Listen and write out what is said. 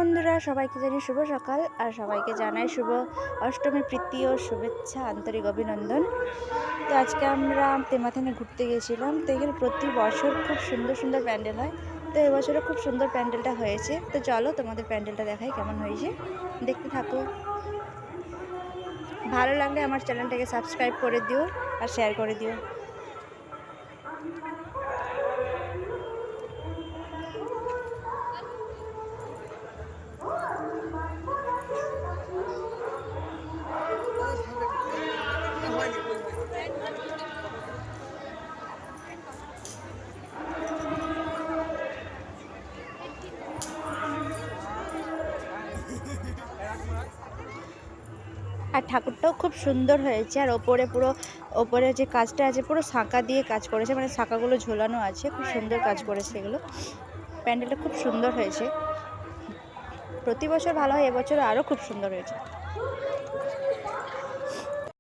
বন্ধুরা, সবাইকে জানাই শুভ সকাল আর সবাইকে জানাই শুভ অষ্টমীর প্রীতি ও শুভেচ্ছা, আন্তরিক অভিনন্দন। তো আজকে আমরা তেমাথানে ঘুরতে গিয়েছিলাম। তো এখানে প্রতি বছর খুব সুন্দর সুন্দর প্যান্ডেল হয়। তো এবছরও খুব সুন্দর প্যান্ডেলটা হয়েছে। তো চলো তোমাদের প্যান্ডেলটা দেখাই কেমন হয়েছে, দেখতে থাকো। ভালো লাগলে আমার চ্যানেলটাকে সাবস্ক্রাইব করে দিও আর শেয়ার করে দিও। আর ঠাকুরটাও খুব সুন্দর হয়েছে। আর ওপরে যে কাজটা আছে পুরো শাঁকা দিয়ে কাজ করেছে, মানে শাঁকাগুলো ঝোলানো আছে, খুব সুন্দর কাজ করেছে এগুলো। প্যান্ডেলটা খুব সুন্দর হয়েছে, প্রতি বছর ভালো হয়, এবছর আরও খুব সুন্দর হয়েছে।